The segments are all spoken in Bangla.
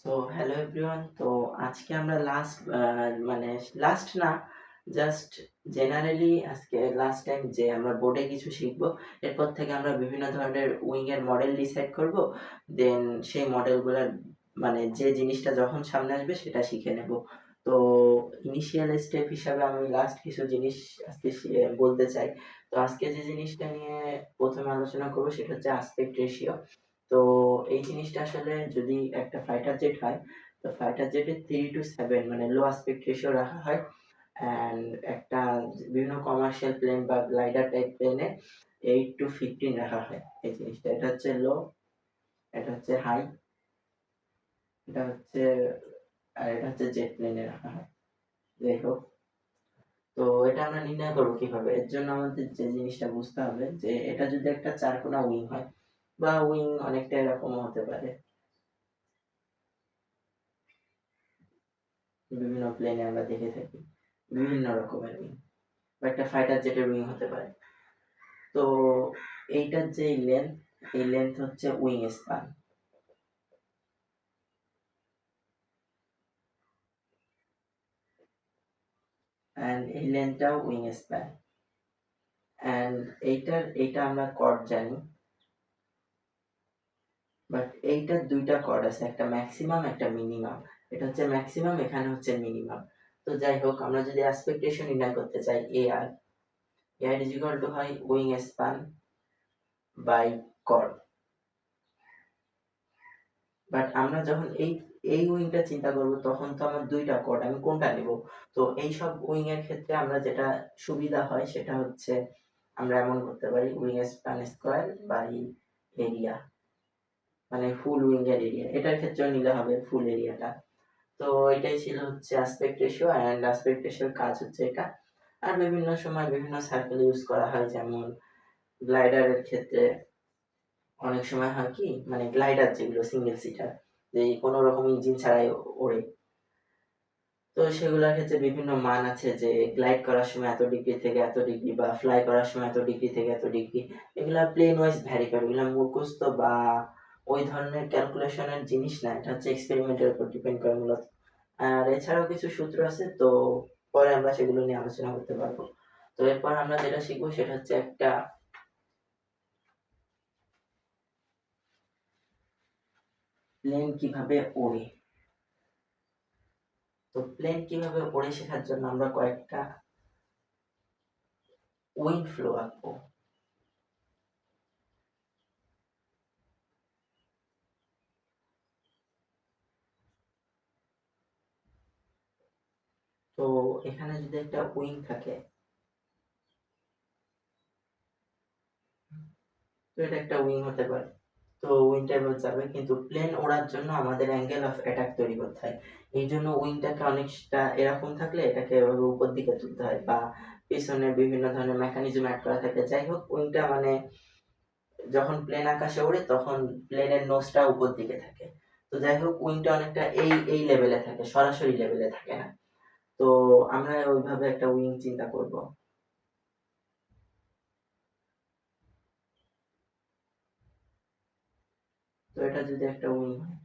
So hello everyone. তো আজকে আমরা মানে লাস্ট না, জাস্ট জেনারেলি আজকে লাস্ট টাইম যে আমরা বোর্ডে কিছু শিখবো। এরপর থেকে আমরা বিভিন্ন ধরনের উইং এর মডেল ডিসাইড করব। দেন সেই মডেলগুলোর মানে যে জিনিসটা যখন সামনে আসবে সেটা শিখে নেব। তো ইনিশিয়াল স্টেপ হিসাবে আমি লাস্ট কিছু জিনিস আজকে বলতে চাই। তো আজকে যে জিনিসটা নিয়ে প্রথমে আলোচনা করবো সেটা হচ্ছে আসপেক্ট রেশিও। তো এই জিনিসটা আসলে যদি একটা ফাইটার জেট হয়, তো ফাইটার জেটে 3:7 মানে লো অ্যাসপেক্ট রেশিও রাখা হয়। অ্যান্ড একটা বিভিন্ন কমার্শিয়াল প্লেন বা গ্লাইডার টাইপ প্লেনে 8-15 রাখা হয়। এই জিনিসটা এটা হচ্ছে লো, এটা হচ্ছে হাই, এটা হচ্ছে আর এটা হচ্ছে জেট প্লেনে রাখা হয়। যাই হোক, তো এটা আমরা নির্ণয় করবো কিভাবে? এর জন্য আমাদের যে জিনিসটা বুঝতে হবে যে এটা যদি একটা চারকোনা উইং হয় বা উইং অনেকটা এরকমও হতে পারে, বিভিন্ন প্লেনে আমরা দেখে থাকি বিভিন্ন রকমের উইং, বা একটা ফাইটার জেটের উইং হতে পারে। তো এইটার যে লেন্থ, এই লেন্থ হচ্ছে উইং স্পান। অ্যান্ড এই লেন্থটাও উইং স্প্যান। অ্যান্ড এইটা আমরা কর্ড জানি, বাট এইটার দুইটা কর্ড আছে, একটা ম্যাক্সিমাম একটা মিনিমাম। এটা হচ্ছে ম্যাক্সিমাম, এখানে হচ্ছে মিনিমাম। তো যাই হোক, আমরা যদি অ্যাসপেক্ট রেশিও নির্ণয় করতে চাই, এআর ইজ ইকুয়াল টু হয় wing span by chord. But আমরা যখন এই এই উইংটা চিন্তা করব তখন তো আমার দুইটা কর্ড, আমি কোনটা নেব? তো এই সব উইং এর ক্ষেত্রে আমরা যেটা সুবিধা হয় সেটা হচ্ছে আমরা এমন করতে পারি wing span square by area, মানে ফুল উইং এর এরিয়া। এটার ক্ষেত্রেও নিলে হবে ফুল এরিয়াটা। তো এটাই ছিল হচ্ছে অ্যাসপেক্ট রেশিও। অ্যান্ড অ্যাসপেক্ট রেশিওর কাজ হচ্ছে এটা। আর বিভিন্ন সময় বিভিন্ন সার্কেল ইউজ করা হয়, যেমন গ্লাইডারের ক্ষেত্রে অনেক সময় হয় কি, মানে গ্লাইডার যেগুলো সিঙ্গেল সিটার, যে কোনো রকম ইঞ্জিন ছাড়াই ওড়ে, তো সেগুলোর ক্ষেত্রে বিভিন্ন মান আছে, যে গ্লাইড করার সময় এত ডিগ্রি থেকে এত ডিগ্রি, বা ফ্লাই করার সময় এত ডিগ্রি থেকে এত ডিগ্রি। এগুলা প্লেন ওয়াইজ ভ্যারি করে, এগুলা মুখস্থ বা ওই ধরনের ক্যালকুলেশনের জিনিস না, এটা হচ্ছে এক্সপেরিমেন্টের উপর ডিপেন্ড করে মূলত। আর এছাড়াও কিছু সূত্র আছে, তো পরে আমরা সেগুলো নিয়ে আলোচনা করতে পারবো। তো এরপর আমরা যেটা শিখবো সেটা হচ্ছে একটা প্লেন কিভাবে ওড়ে। তো প্লেন কিভাবে ওড়ে শেখার জন্য আমরা কয়েকটা উইন্ড ফ্লো আঁকবো। তো এখানে যদি একটা উইং থাকে, তো এটা একটা উইং হতে পারে। তো উইংটা এভাবে যাবে, কিন্তু প্লেন ওড়ার জন্য আমাদের অ্যাঙ্গেল অফ অ্যাটাক তৈরি করতে হয়। এই জন্য উইংটাকে অনেকটা এরকম থাকলে এটাকে এভাবে উপর দিকে তুলতে হয়, বা পিছনে বিভিন্ন ধরনের মেকানিজম অ্যাড করা থাকে। যাই হোক, উইংটা মানে যখন প্লেন আকাশে ওড়ে তখন প্লেনের নোজটা উপর দিকে থাকে। তো যাই হোক, উইংটা অনেকটা এই এই লেভেলে থাকে, সরাসরি লেভেলে থাকে না। তো আমরা ওইভাবে একটা উইং চিন্তা করব। তো এটা যদি একটা উইং হয়,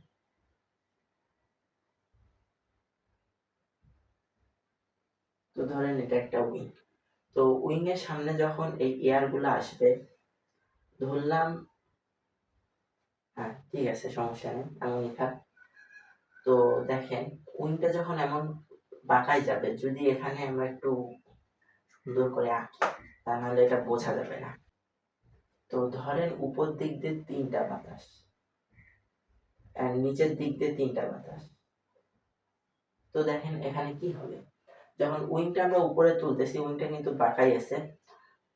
তো ধরেন এটা একটা উইং। তো উইং এর সামনে যখন এই এয়ার গুলো আসবে, ধরলাম, হ্যাঁ ঠিক আছে, সমস্যা নেই, এমনই থাক। তো দেখেন, উইংটা যখন এমন বাঁকায় যাবে, যদি এখানে আমরা একটু সুন্দর করে আঁকি, তা নাহলে এটা বোঝা যাবে না। তো ধরেন উপর দিক দিয়ে তিনটা বাতাস, আর নিচের দিক দিয়ে তিনটা বাতাস। তো দেখেন এখানে কি হবে, যখন উইংটা আমরা উপরে তুলতেছি উইংটা কিন্তু বাঁকাই আছে।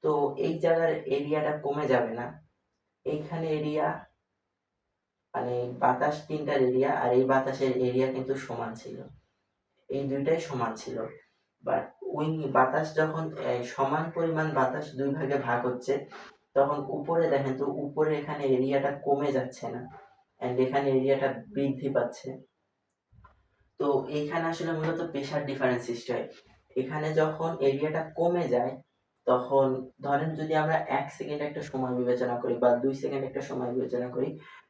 তো এই জায়গার এরিয়াটা কমে যাবে না, এইখানে এরিয়া, মানে বাতাস তিনটার এরিয়া আর এই বাতাসের এরিয়া কিন্তু সমান ছিল, এই দুইটাই সমান ছিল। বাট উইং বাতাস যখন সমান পরিমাণ বাতাস দুই ভাগে ভাগ হচ্ছে, তখন উপরে দেখেন তো উপরে এখানে এরিয়াটা কমে যাচ্ছে না, এন্ড এখানে এরিয়াটা বৃদ্ধি পাচ্ছে। তো এইখানে আসলে মূলত প্রেশার ডিফারেন্স সৃষ্টি হয়। এখানে যখন এরিয়াটা কমে যায়, তখন ধরেন যদি আমরা 1 সেকেন্ড একটা সময় বিবেচনা করি বা 2 সেকেন্ড একটা সময় বিবেচনা করি,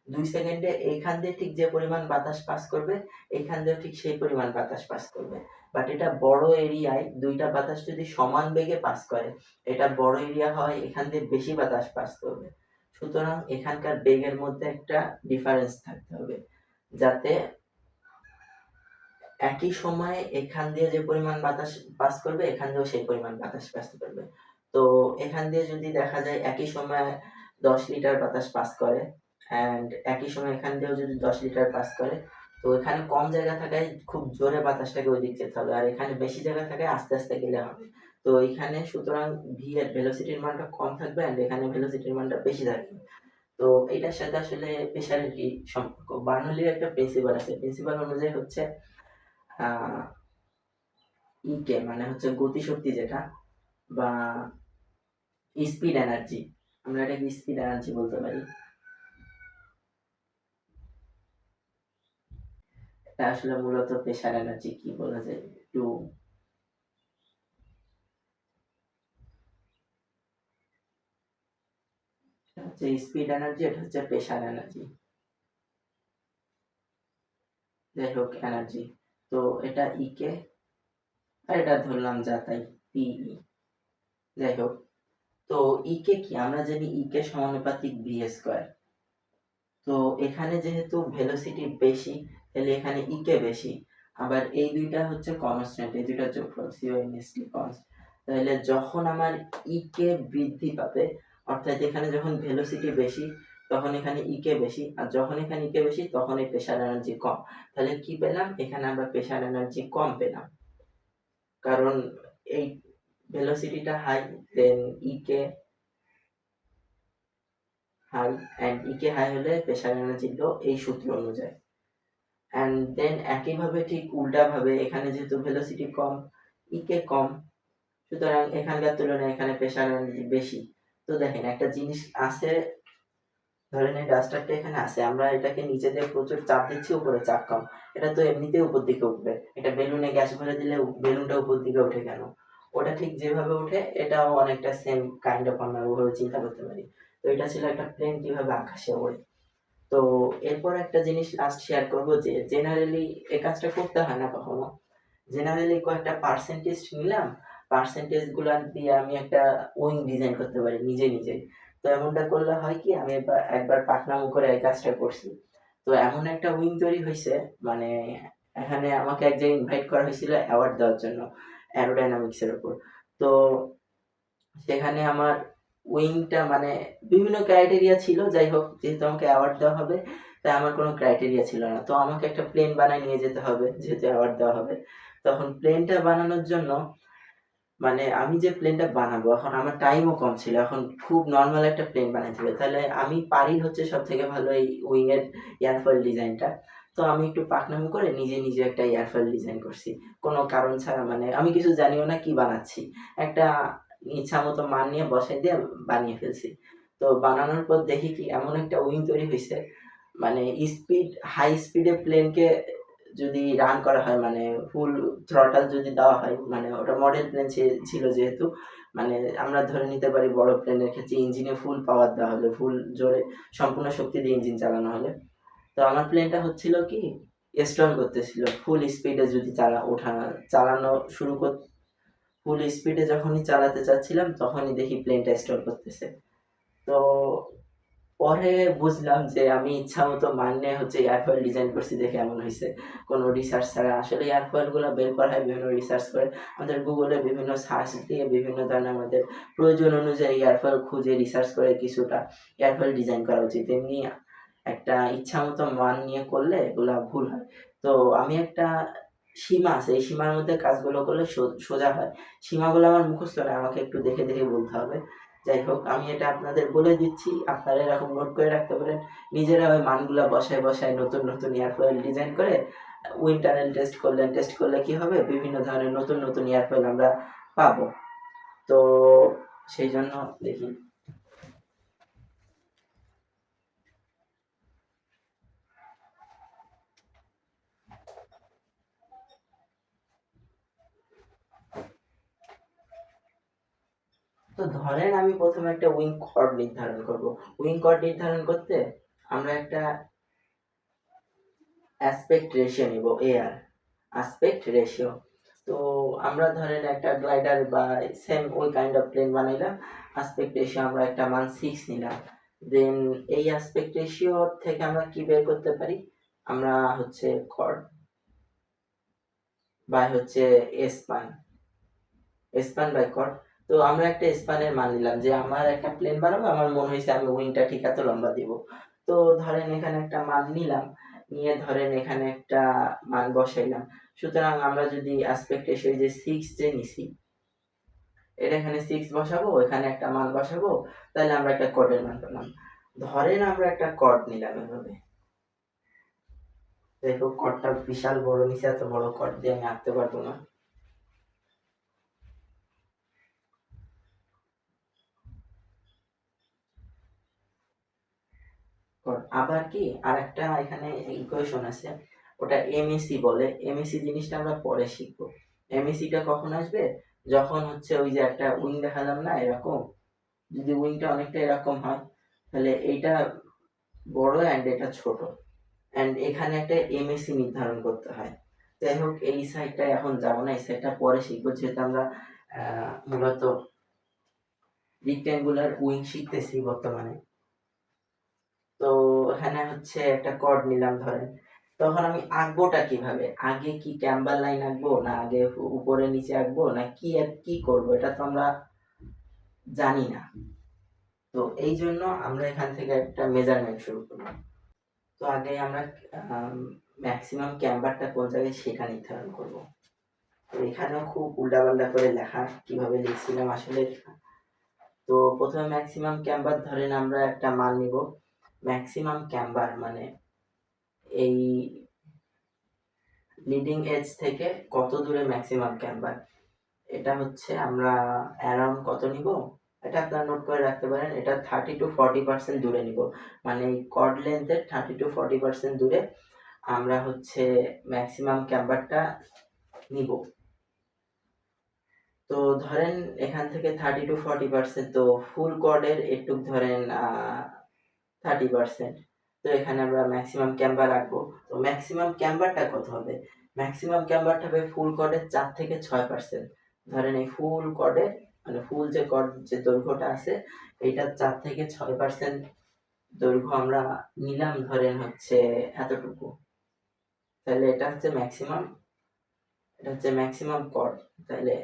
2 সেকেন্ডে এইখান দিয়ে ঠিক যে পরিমাণ বাতাস পাস করবে এইখান দিয়েও ঠিক সেই পরিমাণ বাতাস পাস করবে। বাট এটা বড় এরিয়ায় দুইটা বাতাস যদি সমান বেগে পাস করে, এটা বড় এরিয়া হয় এখান দিয়ে বেশি বাতাস পাস করবে। সুতরাং এখানকার বেগের মধ্যে একটা ডিফারেন্স থাকতে হবে, যাতে একই সময়ে এখান দিয়ে যে পরিমাণ বাতাস পাস করবে এখান দিয়েও সেই পরিমাণ বাতাস পাস করবে। তো এখান দিয়ে যদি দেখা যায় একই সময়ে 10 লিটার বাতাস পাস করে অ্যান্ড একই সময় এখান দিয়েও যদি 10 লিটার পাস করে, তো এখানে কম জায়গা থাকায় খুব জোরে বাতাসটাকে ওই দিক যেতে হবে, আর এখানে বেশি জায়গা থাকায় আস্তে আস্তে গেলে হবে। তো এখানে সুতরাং ভি এর ভেলোসিটির মানটা কম থাকবে অ্যান্ড এখানে ভেলোসিটির মানটা বেশি থাকবে। তো এটার সাথে আসলে প্রেসারের কি সম্পর্ক? বার্নৌলির একটা প্রিন্সিপাল আছে, প্রিন্সিপাল অনুযায়ী হচ্ছে ইকে মানে হচ্ছে গতিশক্তি যেটা বা স্পিড এনার্জি, আমরা এটাকে স্পিড এনার্জি বলতে পারি। এটা আসলে মূলত প্রেসার এনার্জি কি বলা যায় একটু হচ্ছে স্পিড এনার্জি, এটা হচ্ছে প্রেসার এনার্জি। যাই হোক এনার্জি, তো এটা ইকে আর এটা ধরলাম যা তাই পিই। যাই হোক, তো ইকে কি আমরা জানি ইকে সমানুপাতিক ভি স্কয়ার। তো এখানে যেহেতু ভেলোসিটি বেশি তাহলে এখানে ইকে বেশি, আবার এই দুইটা হচ্ছে কনস্ট্যান্ট, এই দুইটা যোগফল সিওএনএসটি কনস্ট। তাহলে যখন আমার ইকে বৃদ্ধি পাবে অর্থাৎ এখানে যখন ভেলোসিটি বেশি তখন এখানে ইকে বেশি, আর যখন এখানে ইকে বেশি তখন এই প্রেসার এনার্জি কম। তাহলে কি পেলাম? এখানে আমরা প্রেসার এনার্জি কম পেলাম, কারণ এই ভেলোসিটিটা high, then K E high, and K E high হলে প্রেসার এনার্জি লো, এই সূত্র অনুযায়ী। অ্যান্ড দেন একইভাবে ঠিক উল্টাভাবে এখানে যেহেতু ভেলোসিটি কম, ইকে কম, সুতরাং এখানকার তুলনায় এখানে প্রেসার এনার্জি বেশি। তো দেখেন একটা জিনিস আছে, ধরেন এই ডাস্টারটা এখানে আছে, আমরা এটাকে নিচে দিয়ে প্রচুর চাপ দিচ্ছি, উপরে চাপ কম, এটা তো এমনিতেই উপর দিকে উঠবে। এটা বেলুনে গ্যাস ভরে দিলে বেলুনটা উপর দিকে ওঠে কেন? ওটা ঠিক যেভাবে ওঠে এটাও অনেকটা সেম কাইন্ড অফ আমরা ওভাবে চিন্তা করতে পারি। তো এটা ছিল একটা প্লেন কিভাবে আকাশে ওড়ে। তো এরপর একটা জিনিস লাস্ট শেয়ার করবো যে জেনারেলি এই কাজটা করতে হয় না কখনো। জেনারেলি কয়েকটা পার্সেন্টেজ নিলাম, পার্সেন্টেজ গুলা দিয়ে আমি একটা উইং ডিজাইন করতে পারি নিজে নিজেই। তো এমনটা করলে হয় কি, আমি একবার পাকনামো করে এই কাজটা করছি। তো এমন একটা উইং তৈরি হয়েছে, মানে এখানে আমাকে এক জায়গায় ইনভাইট করা হয়েছিল অ্যাওয়ার্ড দেওয়ার জন্য অ্যারোডাইনামিক্সের উপর। তো সেখানে আমার উইংটা মানে বিভিন্ন ক্রাইটেরিয়া ছিল, যাই হোক যেহেতু আমাকে অ্যাওয়ার্ড দেওয়া হবে তাই আমার কোনো ক্রাইটেরিয়া ছিল না। তো আমাকে একটা প্লেন বানায় নিয়ে যেতে হবে যেহেতু অ্যাওয়ার্ড দেওয়া হবে। তখন প্লেনটা বানানোর জন্য মানে আমি যে প্লেনটা বানাবো এখন আমার টাইমও কম ছিল, এখন খুব নর্মাল একটা প্লেন বানাইতে হবে, তাহলে আমি পারি হচ্ছে সব থেকে ভালো এই উইং এর এয়ারফয়েল ডিজাইনটা। তো আমি একটু পাকনামি করে নিজে নিজে একটা এয়ারফয়েল ডিজাইন করছি কোনো কারণ ছাড়া, মানে আমি কিছু জানিও না কি বানাচ্ছি, একটা ইচ্ছা মতো মান নিয়ে বসাই দিয়ে বানিয়ে ফেলছি। তো বানানোর পর দেখি কি এমন একটা উইং তৈরি হয়েছে, মানে স্পিড হাই স্পিডে প্লেনকে যদি রান করা হয় মানে ফুল থ্রটাল যদি দেওয়া হয়, মানে ওটা মডেল প্লেন ছিল যেহেতু, মানে আমরা ধরে নিতে পারি বড় প্লেনের ক্ষেত্রে ইঞ্জিনে ফুল পাওয়ার দেওয়া হলে, ফুল জোরে সম্পূর্ণ শক্তি দিয়ে ইঞ্জিন চালানো হলে। তো আমার প্লেনটা হচ্ছিল কি স্টল করতেছিল ফুল স্পিডে, যদি চালানো শুরু কর, ফুল স্পিডে যখনই চালাতে চাচ্ছিলাম তখনই দেখি প্লেনটা স্টল করতেছে। তো পরে বুঝলাম যে আমি ইচ্ছা মতো মানে হচ্ছে এয়ারফয়েল ডিজাইন করছি দেখে এমন হয়েছে, কোনো রিসার্চ ছাড়া। আসলে এয়ারফয়েলগুলো বের করা হয় বিভিন্ন রিসার্চ করে, আমাদের গুগলে বিভিন্ন সার্চ দিয়ে বিভিন্ন ধরনের আমাদের প্রয়োজন অনুযায়ী এয়ারফয়েল খুঁজে রিসার্চ করে কিছুটা এয়ারফয়েল ডিজাইন করা উচিত। এমনি একটা ইচ্ছা মতো মান নিয়ে করলে এগুলা ভুল হয়। তো আমি একটা সীমা আছে, এই সীমার মধ্যে কাজগুলো করলে সোজা হয়। সীমাগুলো আমার মুখস্থ নয়, আমাকে একটু দেখে দেখে বলতে হবে। যাই হোক আমি এটা আপনাদের বলে দিচ্ছি, আপনারা এরকম নোট করে রাখতে পারেন, নিজেরা ওই মানগুলা বসায় বসায় নতুন নতুন এয়ারফয়েল ডিজাইন করে উইন্ড টানেল টেস্ট করলেন, টেস্ট করলে কি হবে বিভিন্ন ধরনের নতুন নতুন এয়ারফয়েল আমরা পাবো। তো সেই জন্য দেখি তো ধরেন আমি প্রথমে একটা উইং কর্ড নির্ধারণ করব। উইং কর্ড নির্ধারণ করতে আমরা একটা অ্যাসপেক্ট রেশিও নিব, এআর অ্যাসপেক্ট রেশিও। তো আমরা ধরেন একটা গ্লাইডার বা সেম ওই কাইন্ড অফ প্লেন বানাইলাম, অ্যাসপেক্ট রেশিও আমরা একটা মান 6 নিলাম। দেন এই অ্যাসপেক্ট রেশিও থেকে আমরা কি বের করতে পারি, আমরা হচ্ছে কর্ড বাই হচ্ছে স্পান বাই কর্ড। তো আমরা একটা স্পানের মান নিলাম যে আমার একটা প্লেন বানাবো, আমার মনে হয়েছে আমি উইংটা ঠিক এত লম্বা দিব। তো ধরেন এখানে একটা মান নিলাম, নিয়ে ধরেন এখানে একটা মান বসাইলাম। সুতরাং আমরা যদি অ্যাসপেক্ট রেশিও যে 6 যে নিছি, এটা এখানে 6 বসাবো, এখানে একটা মান বসাবো, তাহলে আমরা একটা কর্ডের মান পেলাম। ধরেন আমরা একটা কর্ড নিলাম এভাবে, দেখো কর্ডটা বিশাল বড় নিচে, এত বড় কর্ড দিয়ে আমি আঁকতে পারবো না। আবার কি আরেকটা এখানে ইকুয়েশন আছে, ওটা এমএসি বলে। এমএসি জিনিসটা আমরা পরে শিখবো। এমএসিটা কখন আসবে, যখন হচ্ছে ওই যে একটা উইং দেখালাম না এরকম, যদি উইংটা অনেকটা এরকম হয়, তাহলে এইটা বড় অ্যান্ড এটা ছোট, অ্যান্ড এখানে একটা এমএসি নির্ধারণ করতে হয়। যাই হোক, এই সাইডটা এখন যাবো না, এই সাইডটা পরে শিখবো, যেহেতু আমরা মূলত রিক্ট্যাঙ্গুলার উইং শিখতেছি বর্তমানে। তো এখানে হচ্ছে একটা কর্ড নিলাম ধরেন, তখন আমি আঁকবোটা কিভাবে, আগে কি ক্যাম্বার লাইন আঁকবো, না আগে উপরে নিচে আঁকবো, না কি করবো, এটা তো আমরা জানি না। তো এই জন্য আমরা এখান থেকে একটা মেজারমেন্ট শুরু করলাম। তো আগে আমরা ম্যাক্সিমাম ক্যাম্বারটা কোন জায়গায় সেটা নির্ধারণ করব। তো এখানেও খুব উল্টাপাল্টা করে লেখা, কিভাবে লিখছিলাম আসলে। তো প্রথমে ম্যাক্সিমাম ক্যাম্বার ধরেন আমরা একটা মান নিব। ম্যাক্সিমাম ক্যাম্বার মানে এই লিডিং এজ থেকে কত দূরে ম্যাক্সিমাম ক্যাম্বার, এটা হচ্ছে আমরা অ্যারাউন্ড কত নিব, এটা আপনারা নোট করে রাখতে পারেন। এটা 30-40% দূরে নিব, মানে এই কর্ড লেন্থের 30-40% দূরে আমরা হচ্ছে ম্যাক্সিমাম ক্যাম্বারটা নিব। তো ধরেন এখান থেকে 30-40%, তো ফুল কর্ডের একটু ধরেন 30%। তো এখানে আমরা ম্যাক্সিমাম ক্যাম্বার রাখবো। তো ম্যাক্সিমাম ক্যাম্বারটা কত হবে, ম্যাক্সিমাম ক্যাম্বারটা হবে ফুল কর্ডের 4-6%। ধরেন এই ফুল কর্ডের মানে ফুল যে কর্ড যে দৈর্ঘ্যটা আছে, এইটার 4-6% দৈর্ঘ্য আমরা নিলাম, ধরেন হচ্ছে এতটুকু। তাহলে এটা হচ্ছে ম্যাক্সিমাম, এটা হচ্ছে ম্যাক্সিমাম কর্ড। তাহলে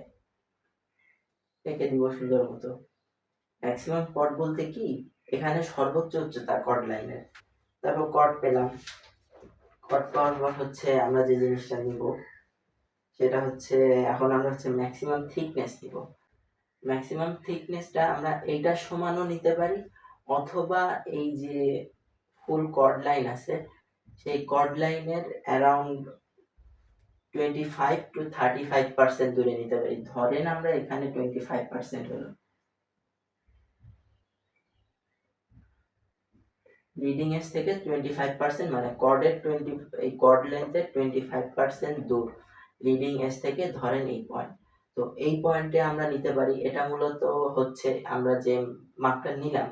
একে দিব সুন্দর মতো। ম্যাক্সিমাম কর্ড বলতে কি, এখানে সর্বোচ্চ উচ্চতা কর্ড লাইনের। তারপর কর্ড পেলাম, কর্ড পাওয়ার পর হচ্ছে আমরা যে জিনিসটা নিব সেটা হচ্ছে, এখন আমরা হচ্ছে ম্যাক্সিমাম থিকনেস নিব। ম্যাক্সিমাম থিকনেসটা আমরা এইটার সমানও নিতে পারি, অথবা এই যে ফুল কর্ড লাইন আছে সেই কর্ড লাইনের অ্যারাউন্ড 25-35% দূরে নিতে পারি। ধরেন আমরা এখানে 25% হলো, লিডিং এজ থেকে 25% মানে কর্ডের এই কর্ড লেন্থের 25% দূর লিডিং এজ থেকে, ধরেন এই পয়েন্ট। তো এই পয়েন্টে আমরা নিতে পারি, এটা মূলত হচ্ছে আমরা যে মাপটা নিলাম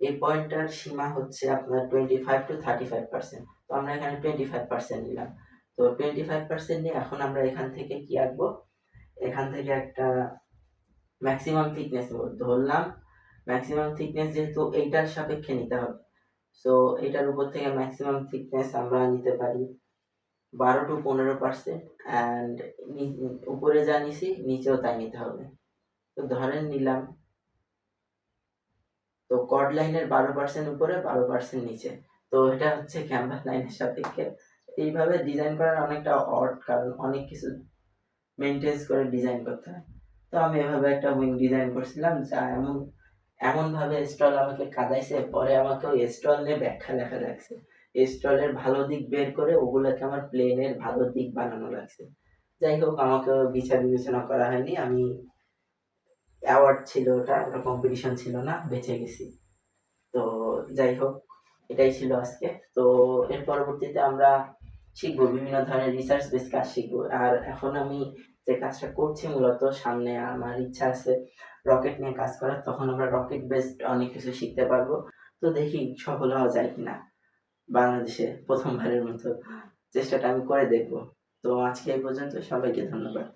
এই পয়েন্টটার সীমা হচ্ছে আপনার 25-35%। তো আমরা এখানে 25% নিলাম। তো 25% নিয়ে এখন আমরা এখান থেকে কি আঁকবো, এখান থেকে একটা ম্যাক্সিমাম থিকনেস ধরলাম। ম্যাক্সিমাম থিকনেস যেহেতু এইটার সাপেক্ষে নিতে হবে, সো এটার উপর থেকে ম্যাক্সিমাম থিকনেস আমরা নিতে পারি 12-15%, অ্যান্ড উপরে যা নিছি নিচেও তাই নিতে হবে। তো ধরেন নিলাম, তো কর্ড লাইনের 12% উপরে 12% নিচে, তো এটা হচ্ছে ক্যাম্বাস লাইনের সাপেক্ষে। এইভাবে ডিজাইন করার অনেকটা অড, কারণ অনেক কিছু মেনটেন্স করে ডিজাইন করতে হয়। তো আমি এভাবে একটা উইং ডিজাইন করছিলাম, যা এমন ভাবে স্টল আমাকে কাঁদাইছে, পরে আমাকে ওই স্টল নিয়ে ব্যাখ্যা লেখা লাগছে, স্টলের ভালো দিক বের করে ওগুলোকে আমার প্লেনের ভালো দিক বানানো লাগছে। যাই হোক, আমাকে বিচার বিবেচনা করা হয়নি, আমি অ্যাওয়ার্ড ছিল, ওটা কম্পিটিশন ছিল না, বেঁচে গেছি। তো যাই হোক, এটাই ছিল আজকে। তো এর পরবর্তীতে আমরা শিখবো বিভিন্ন ধরনের রিসার্চ বেস কাজ শিখবো। আর এখন আমি যে কাজটা করছি মূলত, সামনে আমার ইচ্ছা আছে রকেট নিয়ে কাজ করার, তখন আমরা রকেট বেসড অনেক কিছু শিখতে পারবো। তো দেখি সফল হওয়া যায় কিনা। বাংলাদেশে প্রথমবারের মতো চেষ্টাটা আমি করে দেখব। তো আজকে এই পর্যন্ত, সবাইকে ধন্যবাদ।